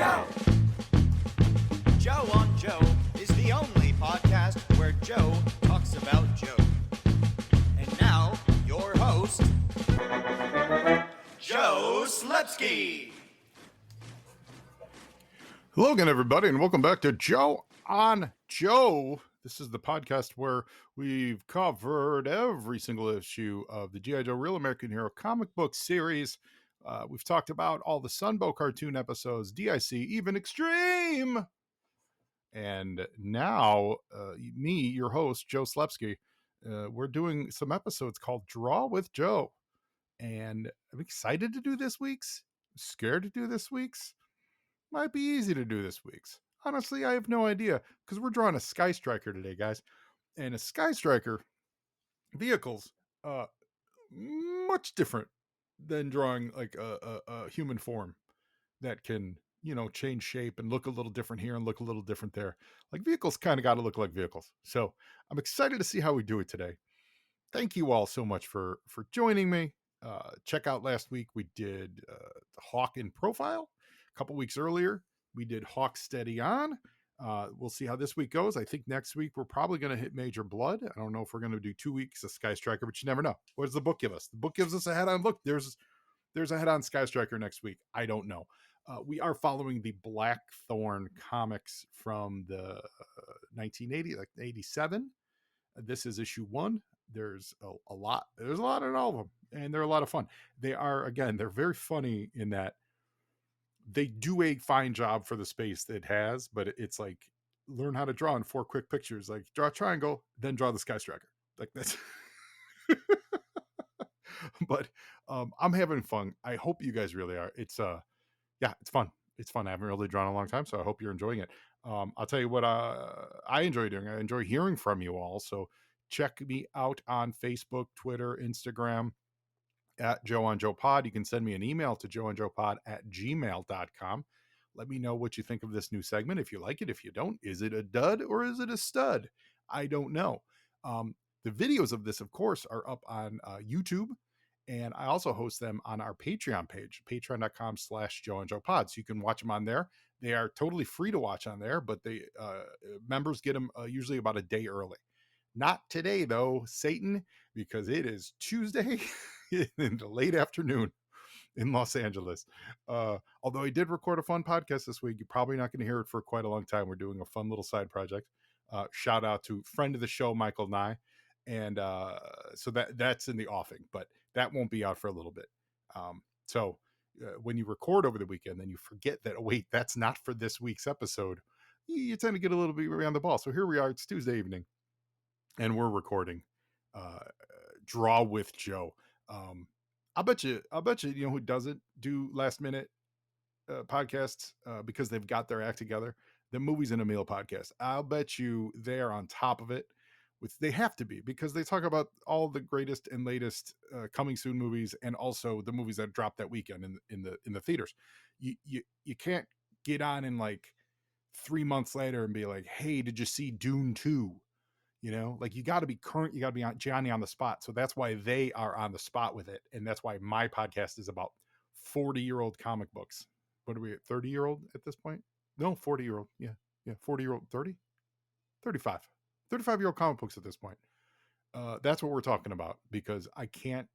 Joe! Joe on Joe is the only podcast where Joe talks about Joe. And now, your host, Joe Slepsky. Hello again, everybody, and welcome back to Joe on Joe. This is the podcast where we've covered every single issue of the G.I. Joe Real American Hero comic book series. We've talked about all the Sunbow cartoon episodes, DIC, even Extreme. And now, me, your host, Joe Slepsky, we're doing some episodes called Draw with Joe. And I'm excited to do this week's, scared to do this week's. Might be easy to do this week's. Honestly, I have no idea because we're drawing a Skystriker today, guys. And a Skystriker vehicles, much different than drawing like a human form that can, change shape and look a little different here and look a little different there. Like vehicles kind of got to look like vehicles. So I'm excited to see how we do it today. Thank you all so much for joining me. Check out last week we did Hawk in Profile. A couple weeks earlier we did Hawk Steady On. We'll see how this week goes. I think next week we're probably going to hit Major Blood. I don't know if we're going to do 2 weeks of Skystriker, but you never know. What does the book give us? The book gives us a head-on look. There's a head-on Skystriker next week. I don't know. We are following the Blackthorn comics from the 1980, like 87. This is issue 1. There's a lot. There's a lot in all of them, and they're a lot of fun. They're very funny in that they do a fine job for the space that it has, but it's like learn how to draw in 4 quick pictures. Like draw a triangle, then draw the Skystriker. Like that's. But I'm having fun. I hope you guys really are. It's it's fun. It's fun. I haven't really drawn in a long time, so I hope you're enjoying it. I'll tell you what I enjoy doing. I enjoy hearing from you all. So check me out on Facebook, Twitter, Instagram at Joe on Joe Pod. You can send me an email to joeonjoepod@gmail.com. Let me know what you think of this new segment. If you like it, if you don't, is it a dud or is it a stud? I don't know. The videos of this, of course, are up on YouTube. And I also host them on our Patreon page, patreon.com/JoeandJoePod. So you can watch them on there. They are totally free to watch on there, but the members get them usually about a day early. Not today, though, Satan, because it is Tuesday in the late afternoon in Los Angeles. Although I did record a fun podcast this week. You're probably not going to hear it for quite a long time. We're doing a fun little side project. Shout out to friend of the show, Michael Nye. And so that's in the offing, but that won't be out for a little bit. So when you record over the weekend, then you forget that, oh, wait, that's not for this week's episode. You tend to get a little bit around the ball. So here we are. It's Tuesday evening, and we're recording Draw with Joe. I'll bet you, who doesn't do last minute podcasts because they've got their act together. The Movies in a Meal podcast. I'll bet you they're on top of it. They have to be because they talk about all the greatest and latest coming soon movies, and also the movies that dropped that weekend in the theaters. You can't get on in like 3 months later and be like, hey, did you see Dune 2? Like you got to be current. You got to be on Johnny on the spot. So that's why they are on the spot with it, and that's why my podcast is about 40-year-old comic books. What are we at? 30-year-old at this point? No, 40-year-old. Yeah, 40-year-old, 30, 35. 35-year-old comic books at this point. That's what we're talking about because I can't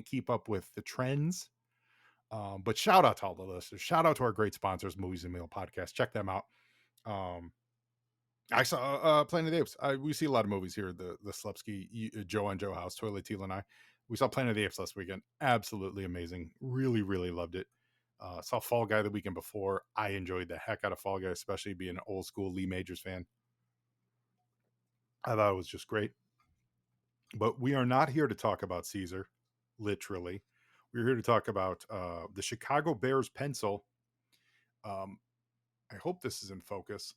keep up with the trends. But shout out to all the listeners. Shout out to our great sponsors, Movies and Meal Podcast. Check them out. I saw Planet of the Apes. We see a lot of movies here. The Slepsky, Joe on Joe House, Toilet Teal, and I. We saw Planet of the Apes last weekend. Absolutely amazing. Really, really loved it. Saw Fall Guy the weekend before. I enjoyed the heck out of Fall Guy, especially being an old school Lee Majors fan. I thought it was just great. But we are not here to talk about Caesar, literally. We're here to talk about the Chicago Bears pencil. I hope this is in focus.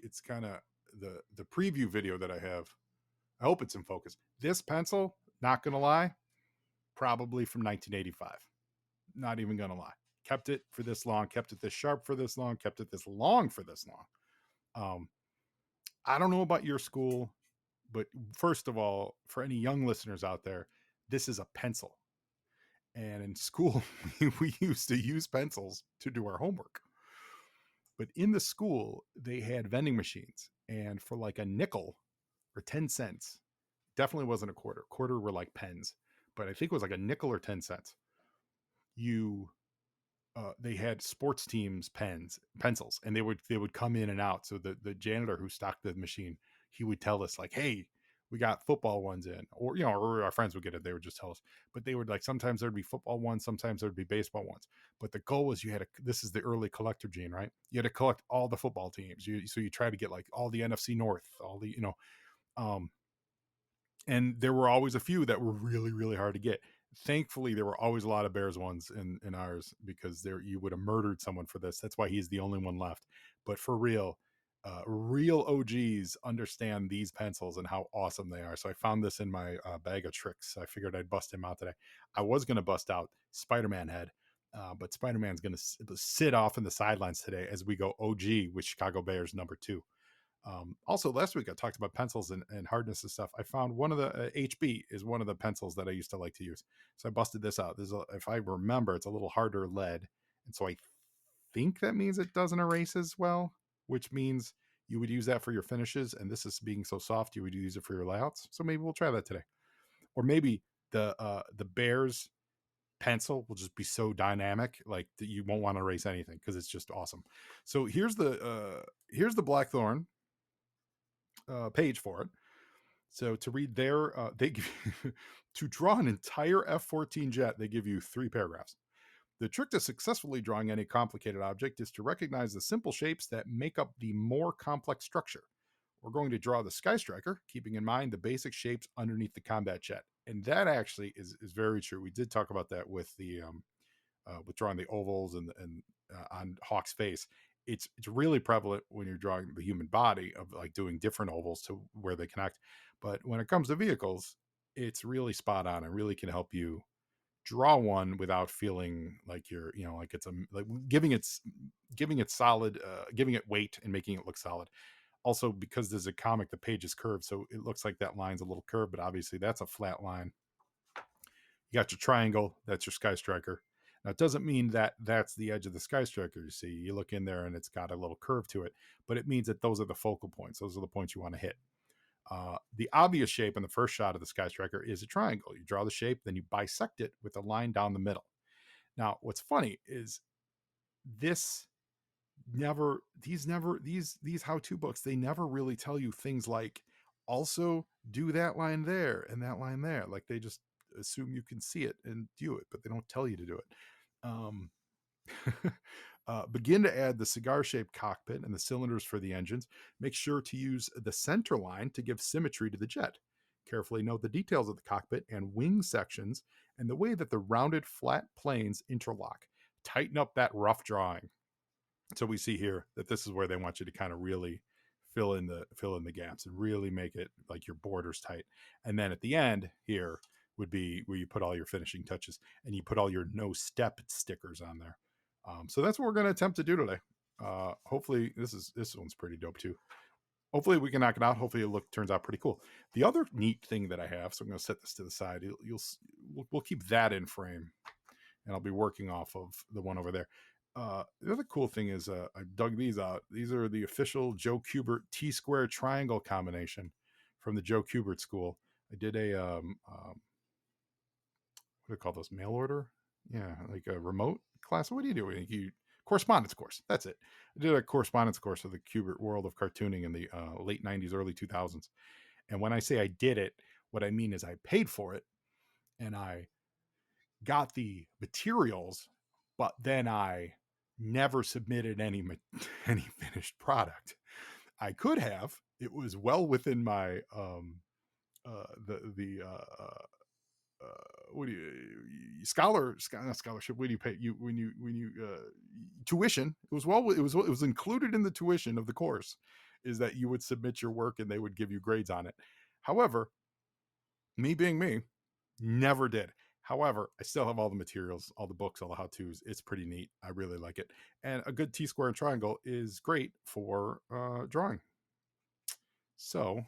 It's kind of the preview video that I have. I hope it's in focus. This pencil, not going to lie, probably from 1985. Not even going to lie. Kept it for this long, kept it this sharp for this long, kept it this long for this long. I don't know about your school. But first of all, for any young listeners out there, this is a pencil. And in school, we used to use pencils to do our homework. But in the school, they had vending machines, and for like a nickel or 10 cents, definitely wasn't a quarter. Quarter were like pens, but I think it was like a nickel or 10 cents. You they had sports teams pencils, and they would come in and out. So the janitor who stocked the machine, he would tell us like, hey, we got football ones in, or or our friends would get it. They would just tell us, but they would like, sometimes there'd be football ones, sometimes there'd be baseball ones. But the goal was, this is the early collector gene, right? You had to collect all the football teams. So you try to get like all the NFC North, all the um and there were always a few that were really, really hard to get. Thankfully, there were always a lot of Bears ones in ours, because there you would have murdered someone for this. That's why he's the only one left. But for real, real OGs understand these pencils and how awesome they are. So I found this in my bag of tricks. I figured I'd bust him out today. I was going to bust out Spider-Man head, but Spider-Man's going to sit off in the sidelines today as we go OG with Chicago Bears #2. Also, last week I talked about pencils and hardness and stuff. I found one of the HB is one of the pencils that I used to like to use. So I busted this out. If I remember, it's a little harder lead. And so I think that means it doesn't erase as well, which means you would use that for your finishes. And this is being so soft, you would use it for your layouts. So maybe we'll try that today. Or maybe the Bears pencil will just be so dynamic, like that you won't want to erase anything, because it's just awesome. So here's the Blackthorn page for it. So to read their, they give you, to draw an entire F-14 jet, they give you 3 paragraphs. The trick to successfully drawing any complicated object is to recognize the simple shapes that make up the more complex structure. We're going to draw the Skystriker, keeping in mind the basic shapes underneath the combat jet. And that actually is very true. We did talk about that with the with drawing the ovals and on Hawk's face. It's really prevalent when you're drawing the human body, of like doing different ovals to where they connect. But when it comes to vehicles, it's really spot on and really can help you draw one without feeling like you're, like it's like giving it solid, giving it weight and making it look solid. Also, because there's a comic, the page is curved, so it looks like that line's a little curved, but obviously that's a flat line. You got your triangle, that's your Skystriker. Now, it doesn't mean that that's the edge of the Skystriker. You see, you look in there and it's got a little curve to it, but it means that those are the focal points. Those are the points you want to hit. The obvious shape in the first shot of the Skystriker is a triangle. You draw the shape, then you bisect it with a line down the middle. Now, what's funny is these how-to books, they never really tell you things like, also do that line there and that line there. Like, they just assume you can see it and do it, but they don't tell you to do it. Begin to add the cigar-shaped cockpit and the cylinders for the engines. Make sure to use the center line to give symmetry to the jet. Carefully note the details of the cockpit and wing sections and the way that the rounded flat planes interlock. Tighten up that rough drawing. So we see here that this is where they want you to kind of really fill in the gaps and really make it like your borders tight. And then at the end here would be where you put all your finishing touches, and you put all your no step stickers on there. So that's what we're going to attempt to do today. Hopefully this one's pretty dope too. Hopefully we can knock it out. Hopefully it turns out pretty cool. The other neat thing that I have, so I'm going to set this to the side. We'll keep that in frame, and I'll be working off of the one over there. The other cool thing is I dug these out. These are the official Joe Kubert T-square triangle combination from the Joe Kubert school. I did a what do you call those, mail order? Yeah, like a remote class. What do you do? Correspondence course. That's it. I did a correspondence course of the Kubert world of cartooning in the late 90s, early 2000s. And when I say I did it, what I mean is I paid for it and I got the materials, but then I never submitted any finished product. I could have. It was well within my what do you scholarship? What do you pay you when you tuition? It was included in the tuition of the course, is that you would submit your work and they would give you grades on it. However, me being me, never did. However, I still have all the materials, all the books, all the how-tos. It's pretty neat. I really like it. And a good T-square and triangle is great for drawing. So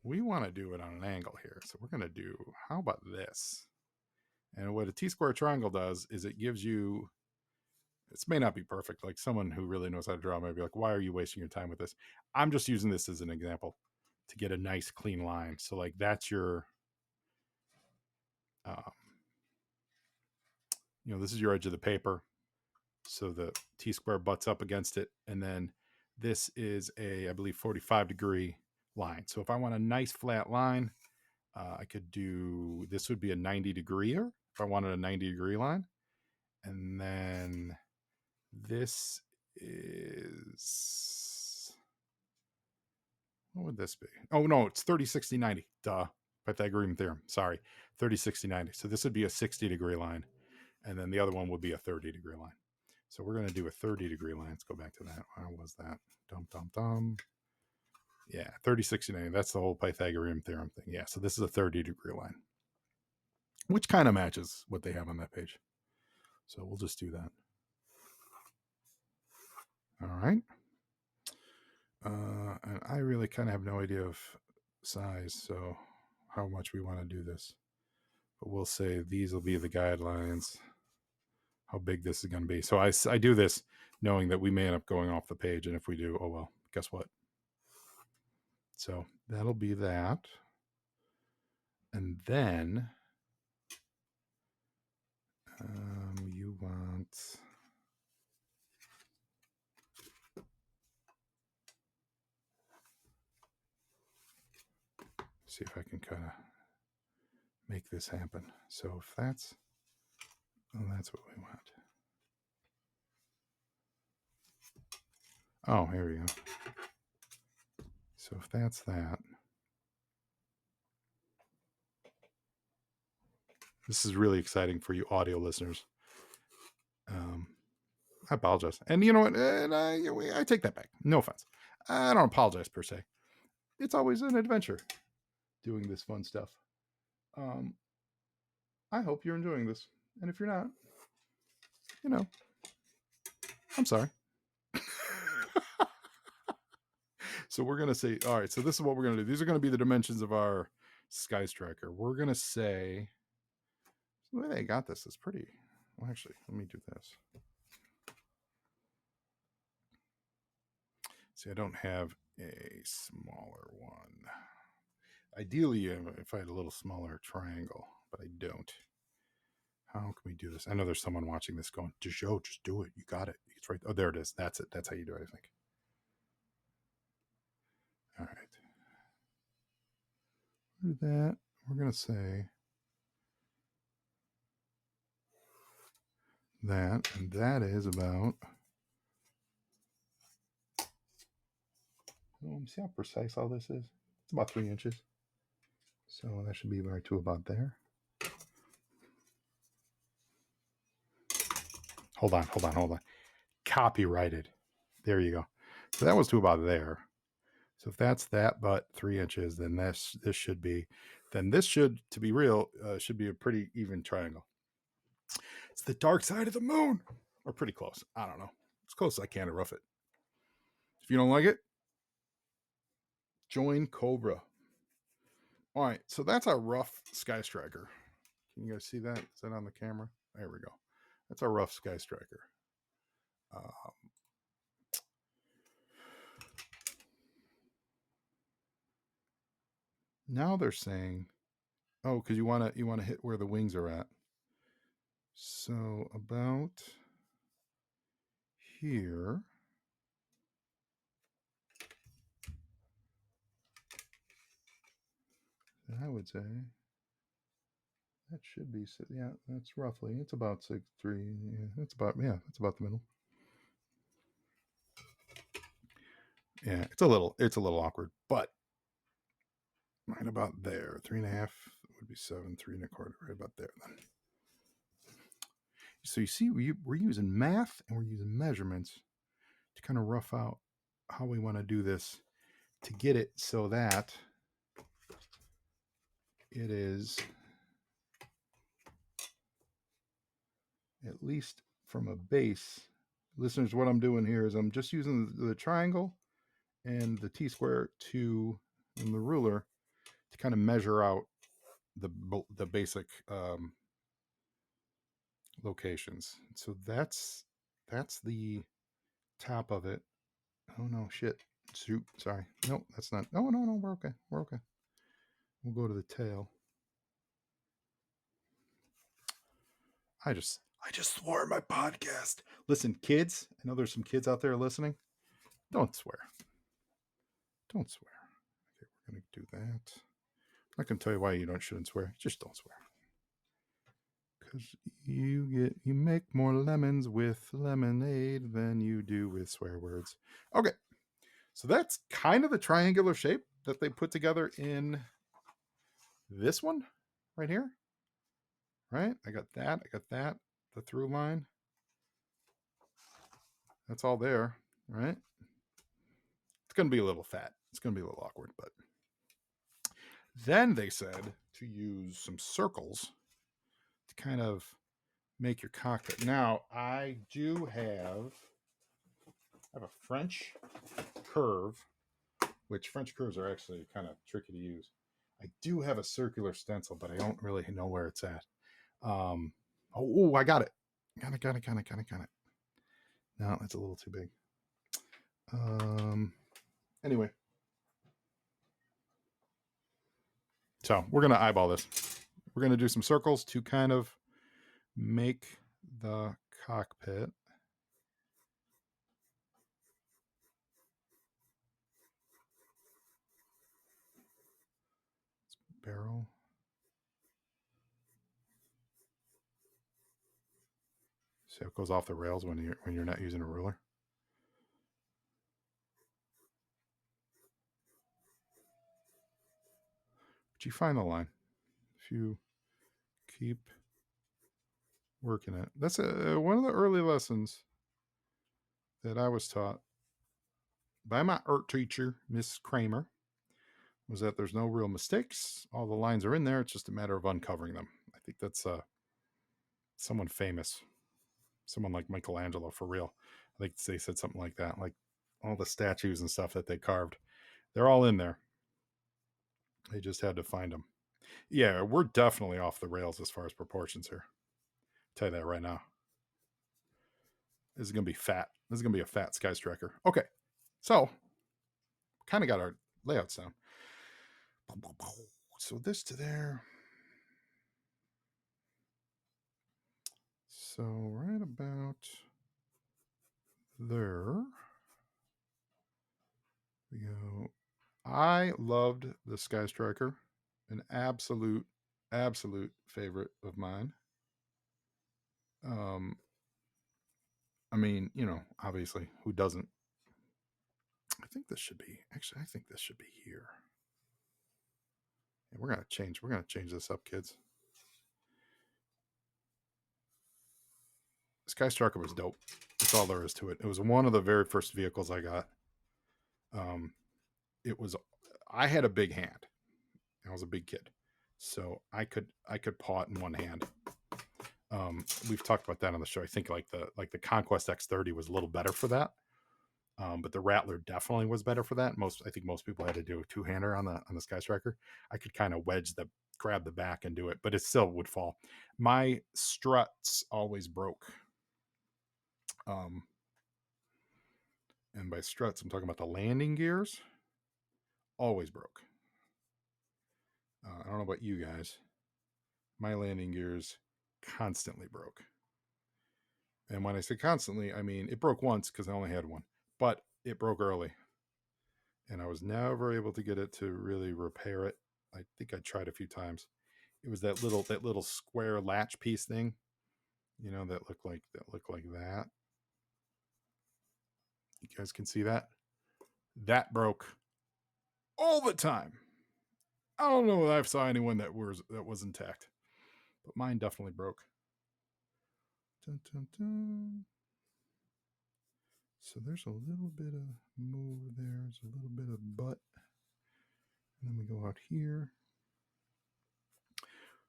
we want to do it on an angle here. So we're going to do, how about this? And what a T-square triangle does is it gives you This may not be perfect. Like someone who really knows how to draw might be like, why are you wasting your time with this? I'm just using this as an example to get a nice clean line. So like that's your, this is your edge of the paper. So the T-square butts up against it. And then this is I believe, 45-degree line. So if I want a nice flat line, I could do, this would be a 90-degree if I wanted a 90-degree line. And then this is, what would this be? Oh, no, it's 30, 60, 90. Duh. Pythagorean theorem. Sorry. 30, 60, 90. So this would be a 60-degree line. And then the other one would be a 30-degree line. So we're going to do a 30-degree line. Let's go back to that. How was that? Dum. Yeah, 30, 60, 90. That's the whole Pythagorean theorem thing. Yeah, so this is a 30-degree line, which kind of matches what they have on that page. So we'll just do that. All right. And I really kind of have no idea of size, so how much we want to do this. But we'll say these will be the guidelines, how big this is going to be. So I do this knowing that we may end up going off the page, and if we do, oh well, guess what? So that'll be that. And then you want... see if I can kind of make this happen. So if that's, that's what we want. Oh, here we go. So if that's that, this is really exciting for you audio listeners. I apologize. And you know what? And I take that back. No offense. I don't apologize per se. It's always an adventure doing this fun stuff. I hope you're enjoying this. And if you're not, I'm sorry. So we're going to say, all right, so this is what we're going to do. These are going to be the dimensions of our Skystriker. We're going to say, the way they got this is pretty, well, actually, let me do this. See, I don't have a smaller one. Ideally, if I had a little smaller triangle, but I don't. How can we do this? I know there's someone watching this going, Joe, just do it. You got it. It's right. Oh, there it is. That's it. That's how you do it, I think. All right. Do that. We're going to say that, and that is about, see how precise all this is? It's about 3 inches. So that should be right to about there. Hold on. Copyrighted. There you go. So that was to about there. So if that's that, but 3 inches, then this should be, to be real, should be a pretty even triangle. It's the dark side of the moon, or pretty close. I don't know. As close as I can to rough it. If you don't like it, join Cobra. All right, so that's our rough Skystriker. Can you guys see that? Is that on the camera? There we go. That's our rough Skystriker. Now they're saying, oh, because you want to hit where the wings are at. So about here. I would say that should be, yeah, that's roughly, it's about 6'3". Yeah, that's about the middle. Yeah, it's a little awkward, but right about there. 3.5 would be 7, 3 1/4, right about there then. So you see, we're using math and we're using measurements to kind of rough out how we want to do this to get it so that it is, at least from a base. Listeners, what I'm doing here is I'm just using the triangle and the T-square and the ruler to kind of measure out the basic locations. So that's That's the top of it. Oh no, shit. Shoot, sorry. Nope, that's not. No, no, no, we're okay. We're okay. We'll go to the tail. I just swore in my podcast. Listen, kids, I know there's some kids out there listening. Don't swear. Don't swear. Okay, we're gonna do that. I'm not gonna tell you why you shouldn't swear. Just don't swear. Because you make more lemons with lemonade than you do with swear words. Okay. So that's kind of the triangular shape that they put together in this one right here. Right? I got that. The through line. That's all there. Right? It's going to be a little fat. It's going to be a little awkward. But then they said to use some circles to kind of make your cockpit. Now, I have a French curve, which French curves are actually kind of tricky to use. I do have a circular stencil, but I don't really know where it's at. I got it. Got it. No, that's a little too big. Anyway. So we're going to eyeball this. We're going to do some circles to kind of make the cockpit. Barrel. So it goes off the rails when you're not using a ruler. But you find the line if you keep working it. That's one of the early lessons that I was taught by my art teacher, Miss Kramer, was that there's no real mistakes. All the lines are in there. It's just a matter of uncovering them. I think that's someone famous, someone like Michelangelo, for real. I think they said something like that. Like all the statues and stuff that they carved, they're all in there. They just had to find them. Yeah, we're definitely off the rails as far as proportions here. I'll tell you that right now. This is going to be fat. This is going to be a fat Skystriker. Okay, so kind of got our layouts down. So this to there. So right about there we go. I loved the Skystriker, an absolute favorite of mine. I mean, obviously, who doesn't? I think this should be here. And we're gonna change this up, kids. Skystriker was dope. That's all there is to it. It was one of the very first vehicles I got. I had a big hand. I was a big kid, so I could paw it in one hand. We've talked about that on the show. I think like the Conquest X30 was a little better for that. But the Rattler definitely was better for that. I think most people had to do a two-hander on the Skystriker. I could kind of grab the back and do it, but it still would fall. My struts always broke. And by struts, I'm talking about the landing gears. Always broke. I don't know about you guys. My landing gears constantly broke. And when I say constantly, I mean it broke once because I only had one, but it broke early. And I was never able to get it to really repair it. I think I tried a few times. It was that little square latch piece thing, that looked like that. You guys can see that? That broke all the time. I don't know if I saw anyone that was intact, but mine definitely broke. Dun, dun, dun. So there's a little bit of move there. There's a little bit of butt. And then we go out here.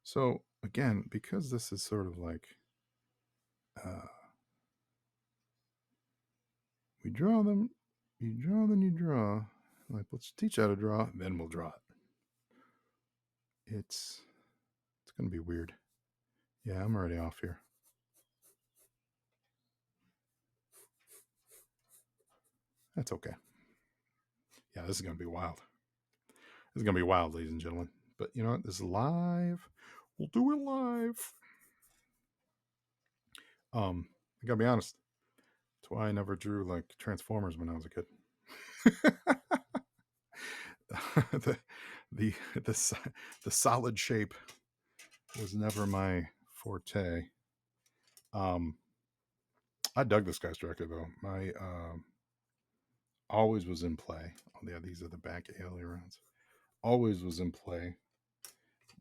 So again, because this is sort of like we draw them, you draw, then you draw. Like, let's teach how to draw, then we'll draw it. It's going to be weird. Yeah, I'm already off here. That's okay. Yeah, this is going to be wild. This is going to be wild, ladies and gentlemen. But you know what? This is live. We'll do it live. I gotta be honest. That's why I never drew like Transformers when I was a kid. the the solid shape was never my forte. I dug the Skystriker though. My always was in play. Oh yeah, these are the back ailerons. Always was in play.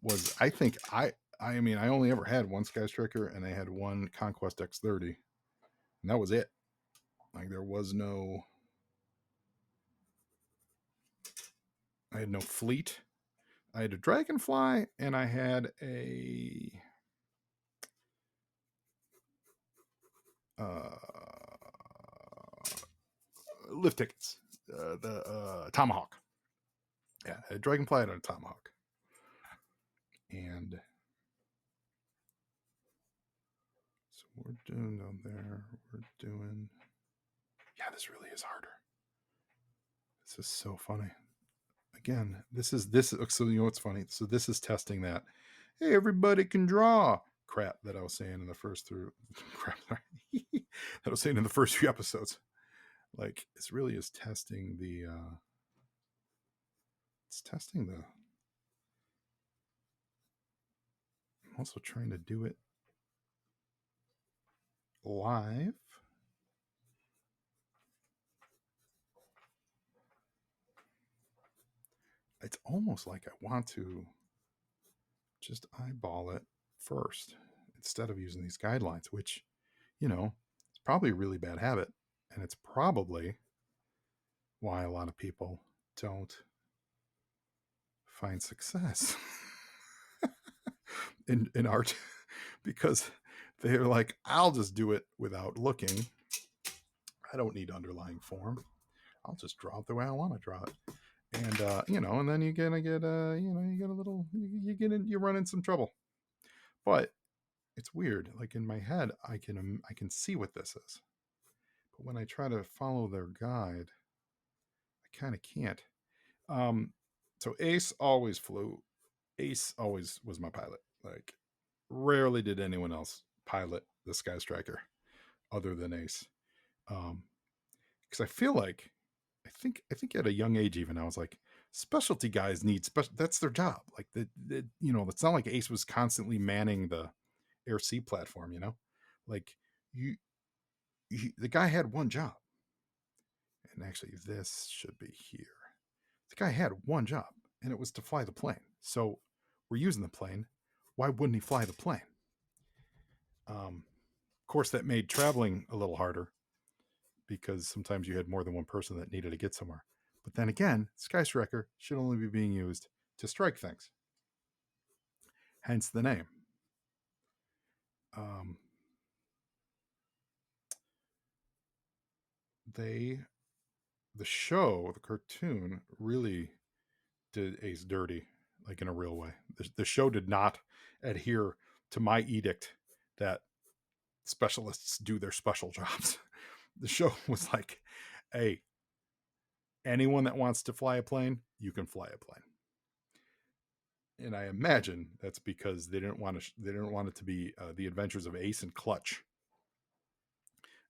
Was I think I mean I only ever had one Skystriker and I had one Conquest X30, and that was it. Like there was no. I had no fleet. I had a Dragonfly and I had a lift tickets, the Tomahawk. Yeah, a Dragonfly and a Tomahawk. And so we're doing down there. We're doing. Yeah, this really is harder. This is so funny. Again, this. So you know what's funny? So this is testing that. Hey, everybody can draw. Crap that I was saying in the first crap that I was saying in the first few episodes. Like this really is testing the. It's testing the. I'm also trying to do it live. It's almost like I want to just eyeball it first instead of using these guidelines, which, you know, it's probably a really bad habit. And it's probably why a lot of people don't find success in art because they're like, I'll just do it without looking. I don't need underlying form. I'll just draw it the way I want to draw it. And you know, and then you're gonna get you get a little you run in some trouble. But it's weird. Like in my head, I can see what this is, but when I try to follow their guide, I kind of can't. So Ace always flew. Ace always was my pilot. Like rarely did anyone else pilot the Skystriker other than Ace. Because I feel like I think at a young age even I was like specialty guys need special. That's their job. Like the you know it's not like Ace was constantly manning the air sea platform. You know, like the guy had one job, and actually this should be here. The guy had one job, and it was to fly the plane. So we're using the plane. Why wouldn't he fly the plane? Of course, that made traveling a little harder because sometimes you had more than one person that needed to get somewhere. But then again, Skystriker should only be being used to strike things. Hence the name. The cartoon really did Ace dirty, like in a real way. The show did not adhere to my edict that specialists do their special jobs. The show was like, hey, anyone that wants to fly a plane, you can fly a plane. And I imagine that's because they didn't want it to be the adventures of Ace and Clutch.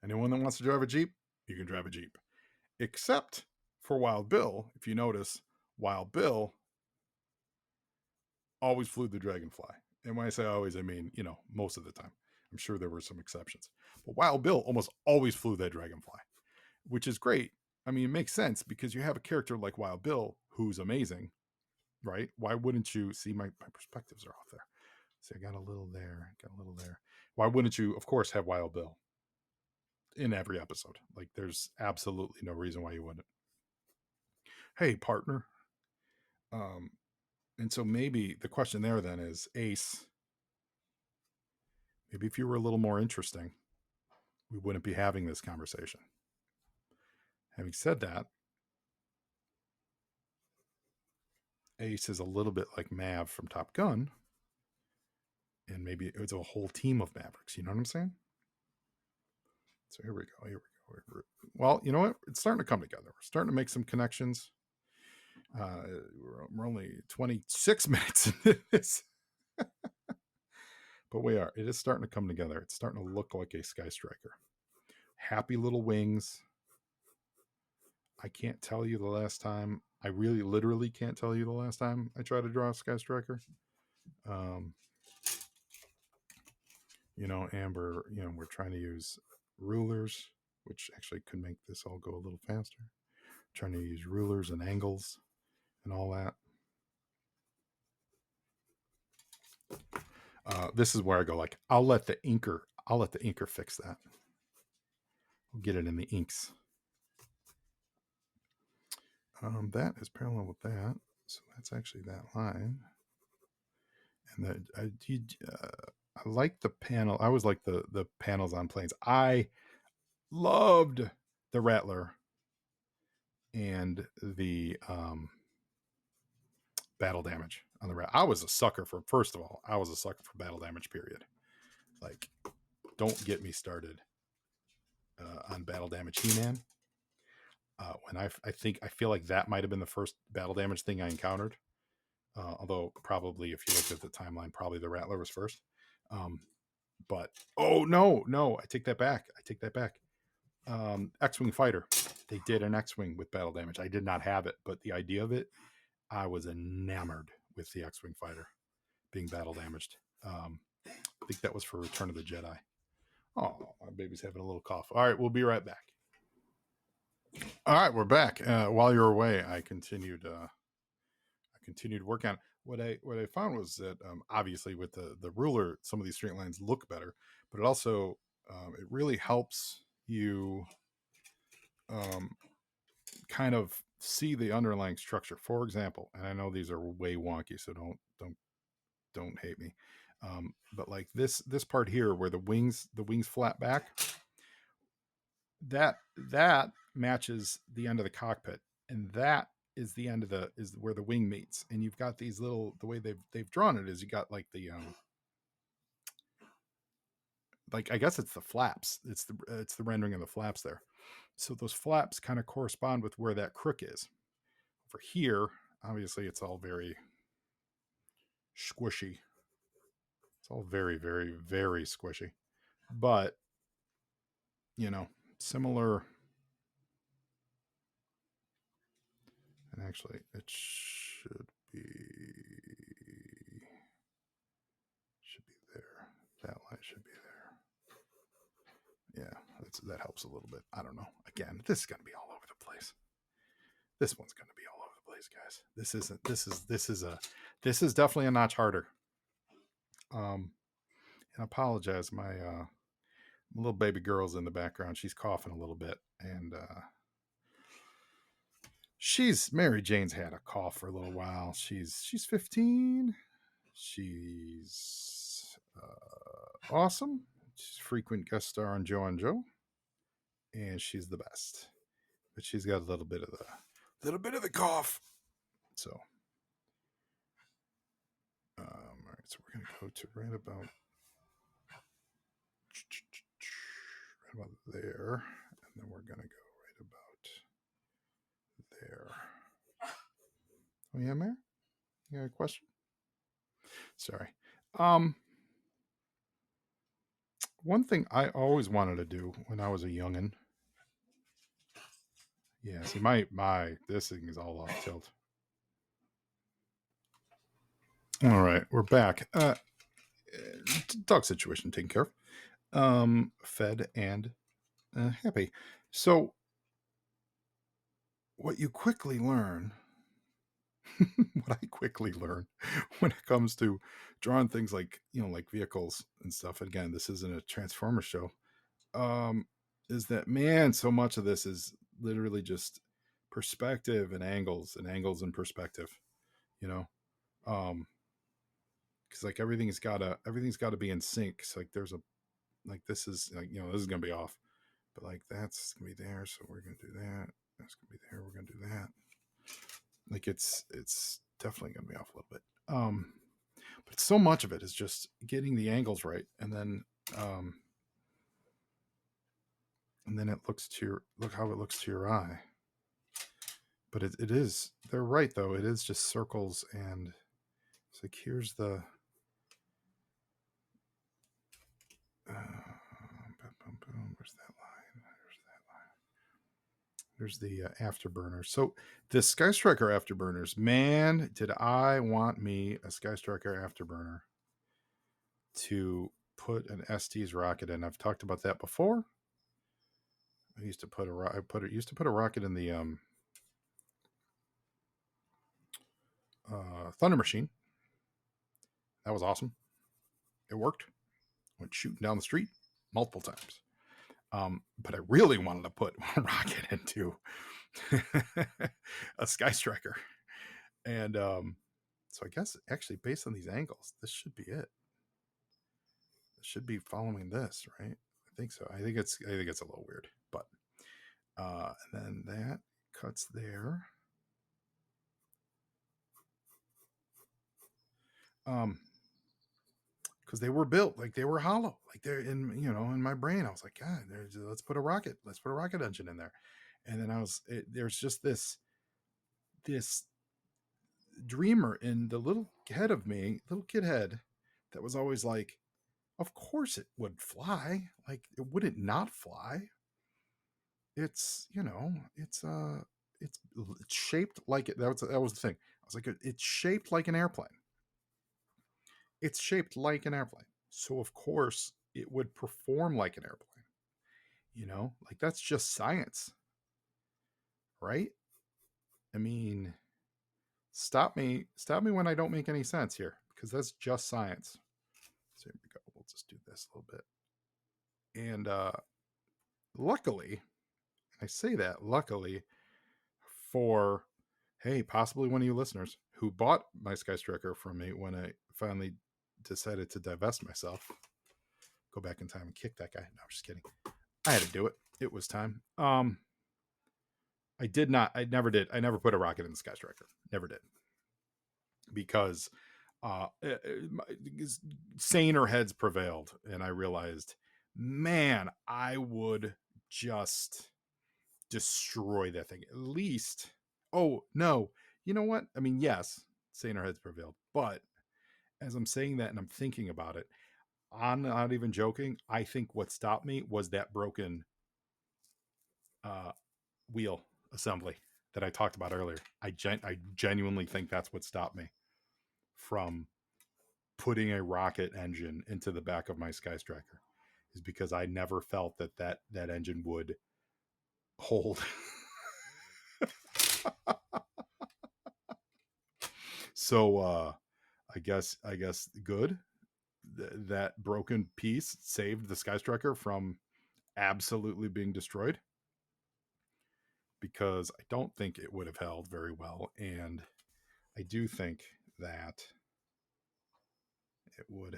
Anyone that wants to drive a Jeep, you can drive a Jeep. Except for Wild Bill. If you notice, Wild Bill always flew the Dragonfly. And when I say always, I mean, you know, most of the time. I'm sure there were some exceptions. But Wild Bill almost always flew that Dragonfly, which is great. I mean, it makes sense because you have a character like Wild Bill who's amazing, right? Why wouldn't you see my perspectives are off there? See, I got a little there, Why wouldn't you, of course, have Wild Bill in every episode? Like, there's absolutely no reason why you wouldn't. Hey, partner. And so maybe the question there then is Ace. Maybe if you were a little more interesting, we wouldn't be having this conversation. Having said that, Ace is a little bit like Mav from Top Gun. And maybe it's a whole team of Mavericks. You know what I'm saying? So here we go. Well, you know what? It's starting to come together. We're starting to make some connections. We're only 26 minutes into this, but we are. It is starting to come together. It's starting to look like a Skystriker. Happy little wings. I can't tell you the last time. I really, literally can't tell you the last time I tried to draw a Skystriker. Amber, we're trying to use rulers, which actually could make this all go a little faster. Trying to use rulers and angles and all that. This is where I go like, I'll let the inker fix that. We'll get it in the inks. That is parallel with that. So that's actually that line. And I like the panel. I always like the panels on planes. I loved the Rattler and the battle damage on the Rattler. I was a sucker for battle damage, period. Like, don't get me started on battle damage He-Man. When I feel like that might have been the first battle damage thing I encountered. Although probably if you looked at the timeline, probably the Rattler was first. But no, I take that back. X-Wing Fighter. They did an X-Wing with battle damage. I did not have it, but the idea of it, I was enamored with the X-Wing Fighter being battle damaged. I think that was for Return of the Jedi. Oh, my baby's having a little cough. All right, we'll be right back. All right, we're back. While you were away, I continued to work on it. What I found was that obviously with the ruler, some of these straight lines look better, but it also it really helps you kind of see the underlying structure. For example, and I know these are way wonky, so don't hate me. But like this part here where the wings flat back, that matches the end of the cockpit, and that is the end of is where the wing meets. And you've got these little, the way they've drawn it is you got like the like, I guess it's the flaps. It's the rendering of the flaps there. So those flaps kind of correspond with where that crook is. Over here, obviously it's all very squishy. It's all very, very, very squishy. But, similar. And actually, it should be there. That line should be there. Yeah, that helps a little bit. I don't know. Again, this is going to be all over the place. This one's going to be all over the place, guys. This is definitely a notch harder. And I apologize. My little baby girl's in the background. She's coughing a little bit, and Mary Jane's had a cough for a little while. She's 15. She's awesome. She's a frequent guest star on Joe on Joe, and she's the best. But she's got a little bit of the cough. So, all right. So we're gonna go to right about there, and then we're gonna go right about there. Oh yeah, Mary? You got a question? Sorry. One thing I always wanted to do when I was a youngin'. Yeah, see, my this thing is all off tilt. All right, we're back. Dog situation taken care of. Fed and happy. So, what you quickly learn, what I quickly learn when it comes to drawing things like like vehicles and stuff. Again, this isn't a Transformer show. Is that, man? So much of this is literally just perspective and angles and perspective. Because like everything's got to be in sync. So like there's this is like this is gonna be off, but like that's gonna be there. So we're gonna do that. That's gonna be there. We're gonna do that. Like it's definitely gonna be off a little bit. But so much of it is just getting the angles right, and then and then it looks to your, look how it looks to your eye. But it is, they're right though. It is just circles, and it's like, here's the where's that line? There's the afterburner. So the Skystriker afterburners, man, did I want me a Skystriker afterburner to put an ST's rocket in. I've talked about that before. I used to put a rocket in the Thunder Machine. That was awesome. It worked. Went shooting down the street multiple times. But I really wanted to put a rocket into a Skystriker. And so I guess actually based on these angles, this should be it. It should be following this, right? I think so. I think it's a little weird, but and then that cuts there. Because they were built like they were hollow, like they're in, you know, in my brain. I was like, God, let's put a rocket engine in there. And then there's just this dreamer in the little head of me, little kid head, that was always like, of course it would fly. Like, it wouldn't not fly. It's, you know, it's shaped like it. That was the thing. I was like, it's shaped like an airplane. It's shaped like an airplane. So of course it would perform like an airplane. You know, like that's just science. Right? I mean, stop me when I don't make any sense here, because that's just science. So here we go. We'll just do this a little bit. And luckily, I say that luckily for, hey, possibly one of you listeners who bought my Skystriker from me when I finally decided to divest myself, go back in time and kick that guy. No, I'm just kidding. I had to do it. It was time. I never did. I never put a rocket in the Skystriker. Never did. Because saner heads prevailed, and I realized, man, I would just destroy that thing. At least, oh no, you know what? I mean, yes, saner heads prevailed, but as I'm saying that and I'm thinking about it, I'm not even joking. I think what stopped me was that broken wheel assembly that I talked about earlier. I genuinely think that's what stopped me from putting a rocket engine into the back of my Skystriker, is because I never felt that engine would hold. So I guess good. That broken piece saved the Skystriker from absolutely being destroyed, because I don't think it would have held very well, and I do think that it would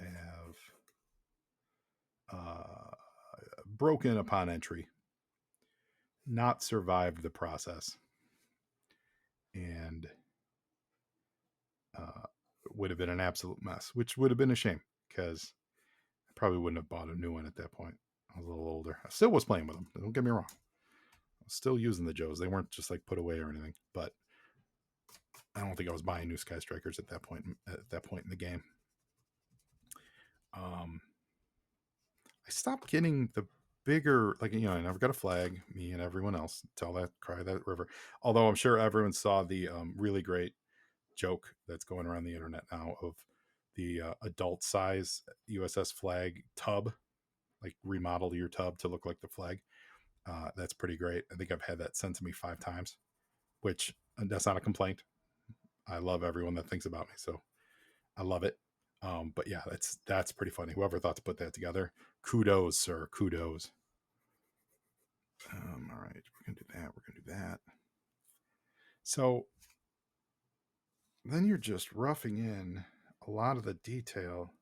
have broken upon entry, not survived the process, and would have been an absolute mess, which would have been a shame, because I probably wouldn't have bought a new one at that point. I was a little older. I still was playing with them. Don't get me wrong. I was still using the Joes. They weren't just like put away or anything, but I don't think I was buying new Skystrikers at that point. At that point in the game, I stopped getting the bigger, like, you know, I never got a flag. Me and everyone else, tell that, cry that river. Although I'm sure everyone saw the really great joke that's going around the internet now of the adult size USS flag tub, like remodel your tub to look like the flag. That's pretty great. I think I've had that sent to me 5 times, which that's not a complaint. I love everyone that thinks about me, so I love it. But yeah, that's pretty funny. Whoever thought to put that together, kudos, sir, kudos. All right, we're gonna do that. So then you're just roughing in a lot of the detail,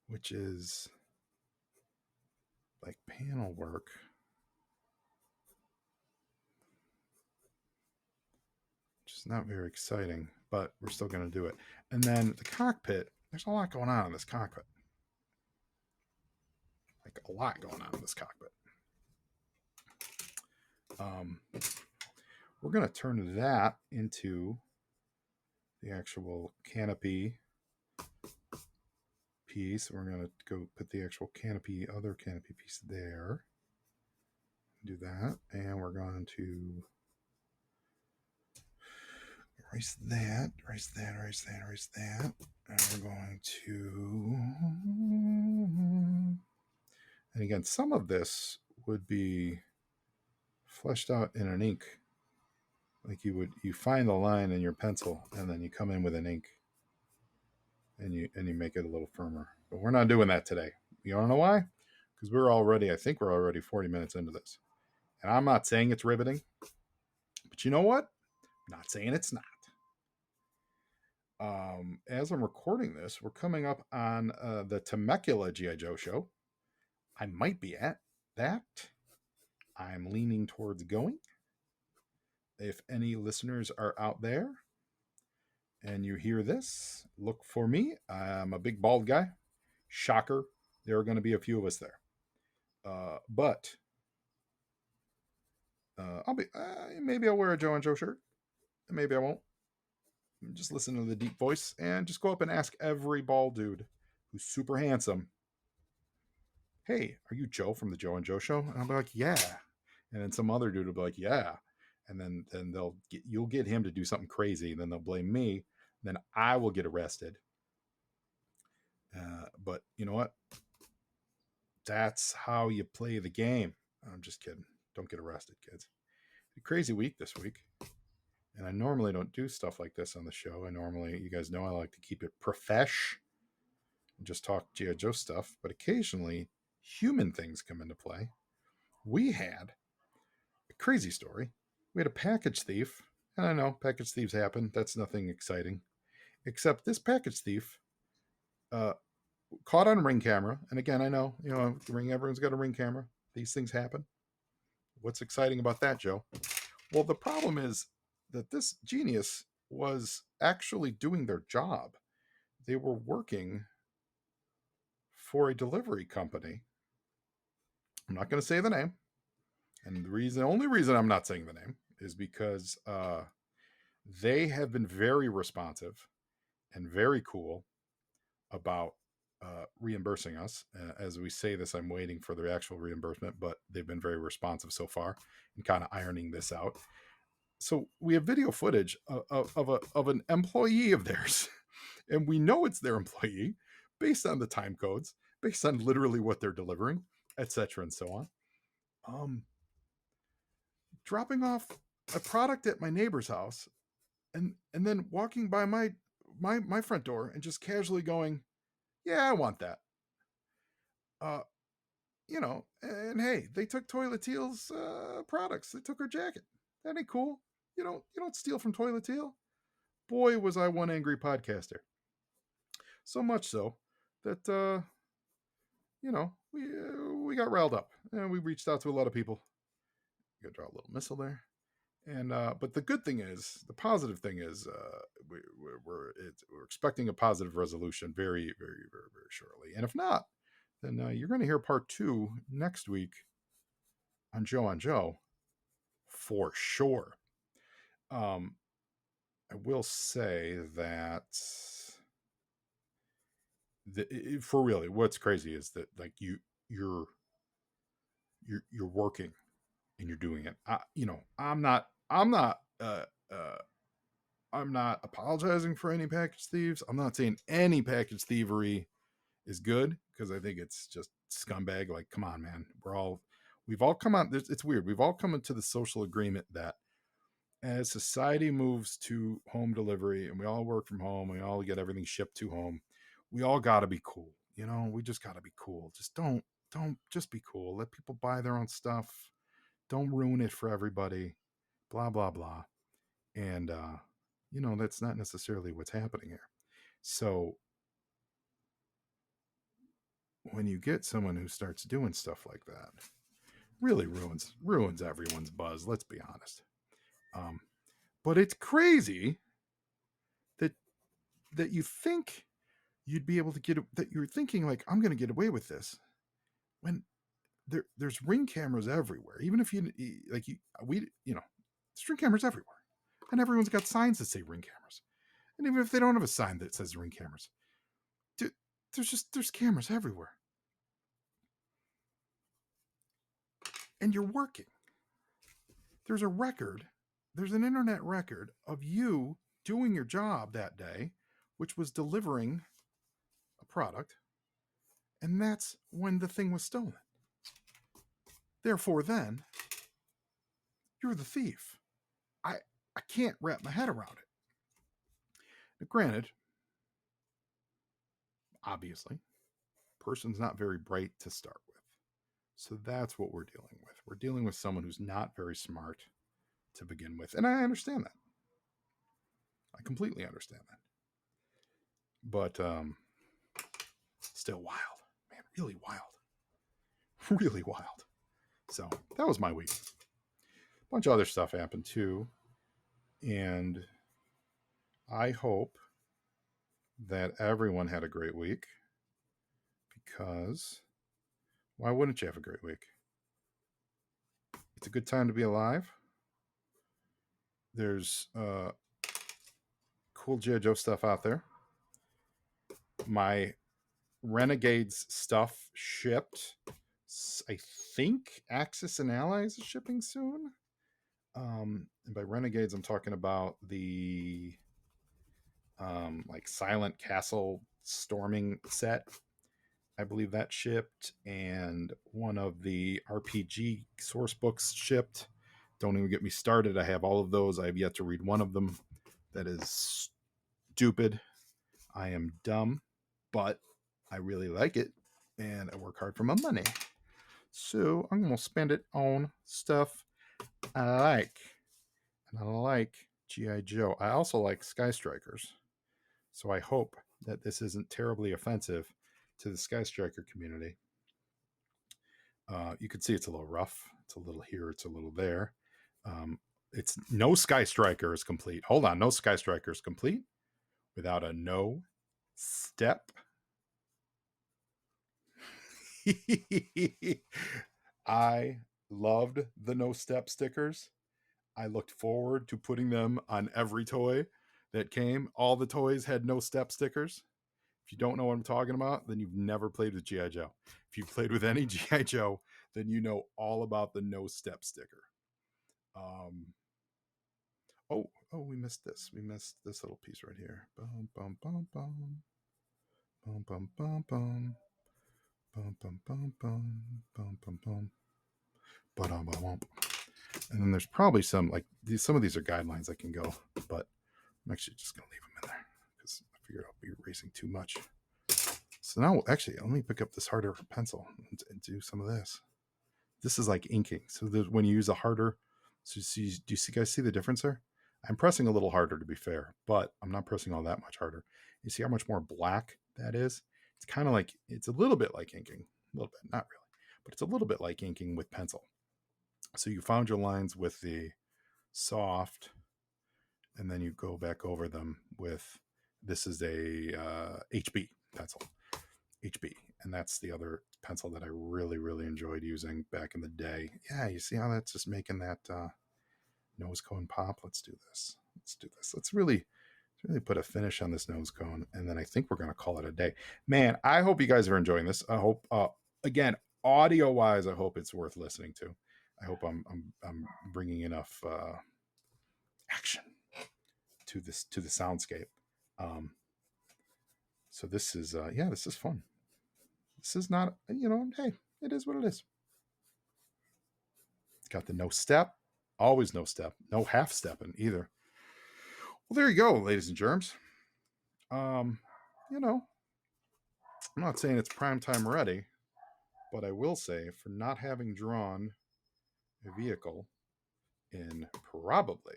which is like panel work. Which is not very exciting, but we're still going to do it. And then the cockpit, there's a lot going on in this cockpit. like a lot going on in this cockpit. We're going to turn that into the actual canopy piece. We're going to go put the actual other canopy piece there. Do that. And we're going to erase that. And we're going to... And again, some of this would be fleshed out in an ink. Like you find the line in your pencil and then you come in with an ink and you make it a little firmer. But we're not doing that today. You want to know why? Because I think we're already 40 minutes into this. And I'm not saying it's riveting, but you know what? I'm not saying it's not. As I'm recording this, we're coming up on the Temecula G.I. Joe show. I might be at that. I'm leaning towards going. If any listeners are out there and you hear this, look for me. I'm a big bald guy. Shocker. There are going to be a few of us there. But I'll be, maybe I'll wear a Joe and Joe shirt. Maybe I won't. Just listen to the deep voice and just go up and ask every bald dude who's super handsome, hey, are you Joe from the Joe and Joe show? And I'll be like, yeah. And then some other dude will be like, yeah. And then you'll get him to do something crazy. And then they'll blame me. Then I will get arrested. But you know what? That's how you play the game. I'm just kidding. Don't get arrested, kids. A crazy week this week. And I normally don't do stuff like this on the show. You guys know I like to keep it profesh and just talk G.I. Joe stuff. But occasionally, human things come into play. We had a crazy story. We had a package thief. And I know package thieves happen. That's nothing exciting. Except this package thief caught on ring camera. And again, I know, everyone's got a ring camera. These things happen. What's exciting about that, Joe? Well, the problem is that this genius was actually doing their job. They were working for a delivery company. I'm not going to say the name. And the only reason I'm not saying the name is because they have been very responsive and very cool about reimbursing us. As we say this, I'm waiting for the actual reimbursement, but they've been very responsive so far and kind of ironing this out. So we have video footage of an employee of theirs, and we know it's their employee based on the time codes, based on literally what they're delivering, etc. and so on. Dropping off a product at my neighbor's house, and then walking by my front door and just casually going, yeah, I want that. And hey, they took Toilet Teal's products. They took her jacket. That ain't cool. You don't steal from Toilet Teal. Boy, was I one angry podcaster. So much so that we got riled up and we reached out to a lot of people. Got to draw a little missile there. And but the good thing is, the positive thing is, we're expecting a positive resolution very, very, very, very shortly. And if not, then you're going to hear part 2 next week on Joe for sure. I will say that for really, what's crazy is that like you're working and you're doing it. I'm not apologizing for any package thieves. I'm not saying any package thievery is good, because I think it's just scumbag. Like, come on, man. We've all come on. It's weird. We've all come into the social agreement that as society moves to home delivery and we all work from home, we all get everything shipped to home, we all got to be cool. We just got to be cool. Just don't just be cool. Let people buy their own stuff. Don't ruin it for everybody. Blah, blah, blah. And, that's not necessarily what's happening here. So when you get someone who starts doing stuff like that, really ruins everyone's buzz. Let's be honest. But it's crazy that you think you'd be able to that you're thinking like, I'm going to get away with this. when there's ring cameras everywhere. Even if there's ring cameras everywhere, and everyone's got signs that say ring cameras. And even if they don't have a sign that says ring cameras, there's cameras everywhere, and you're working. There's a record. There's an internet record of you doing your job that day, which was delivering a product, and that's when the thing was stolen. Therefore, then, you're the thief. I can't wrap my head around it. Now, granted, obviously, person's not very bright to start with. So that's what we're dealing with. We're dealing with someone who's not very smart to begin with. And I understand that. I completely understand that. But still wild. Man, really wild. Really wild. So that was my week. A bunch of other stuff happened too. And I hope that everyone had a great week, because why wouldn't you have a great week? It's a good time to be alive. There's cool G.I. Joe stuff out there. My Renegades stuff shipped. I think Axis and Allies is shipping soon. And by Renegades, I'm talking about the like Silent Castle storming set. I believe that shipped, and one of the RPG source books shipped. Don't even get me started. I have all of those. I have yet to read one of them. That is stupid. I am dumb, but I really like it, and I work hard for my money. So I'm going to spend it on stuff I like. And I like G.I. Joe. I also like Skystrikers. So I hope that this isn't terribly offensive to the Skystriker community. You can see it's a little rough. It's a little here. It's a little there. It's no Skystriker is complete. Hold on. No Skystriker is complete without a no step. I loved the no step stickers. I looked forward to putting them on every toy that came. All the toys had no step stickers. If you don't know what I'm talking about, then you've never played with G.I. Joe. If you've played with any G.I. Joe, then you know all about the no step sticker. We missed this. We missed this little piece right here. Bum, bum, bum, bum. Bum, bum, bum, bum. Bum, bum, bum, bum. Bum, bum, bum. Ba-dum-ba-wump. And then there's probably some, like, some of these are guidelines I can go, but I'm actually just going to leave them in there because I figured I'll be erasing too much. So now, actually, let me pick up this harder pencil and do some of this. This is like inking. So when you use a harder, do you guys see the difference there? I'm pressing a little harder, to be fair, but I'm not pressing all that much harder. You see how much more black that is? It's kind of like, it's a little bit like inking. A little bit, not really, but it's a little bit like inking with pencil. So you found your lines with the soft, and then you go back over them with, this is a HB pencil. HB. And that's the other pencil that I really, really enjoyed using back in the day. Yeah, you see how that's just making that nose cone pop? Let's do this. Let's really put a finish on this nose cone, and then I think we're going to call it a day. Man, I hope you guys are enjoying this. I hope, again, audio-wise, I hope it's worth listening to. I hope I'm bringing enough action to the soundscape. So this is this is fun. This is not, hey, it is what it is. It's got the no step, always no step, no half stepping either. Well, there you go, ladies and germs. I'm not saying it's prime time ready, but I will say, for not having drawn a vehicle in probably,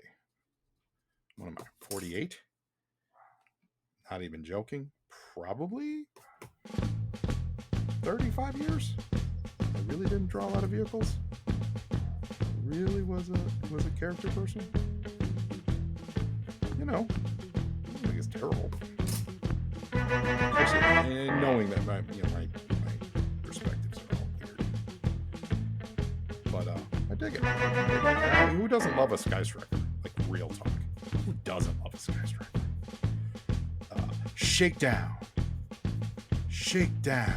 what am I, 48? Not even joking, probably 35 years. I really didn't draw a lot of vehicles. Really was a character person. I think it's terrible. And knowing that my perspectives are all weird. dig it. I mean, who doesn't love a Skystriker? Like, real talk. Who doesn't love a Skystriker? Shakedown. Shakedown.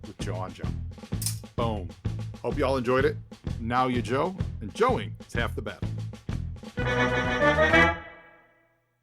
With Joe on Joe. Boom. Hope y'all enjoyed it. Now you Joe, and Joeing is half the battle.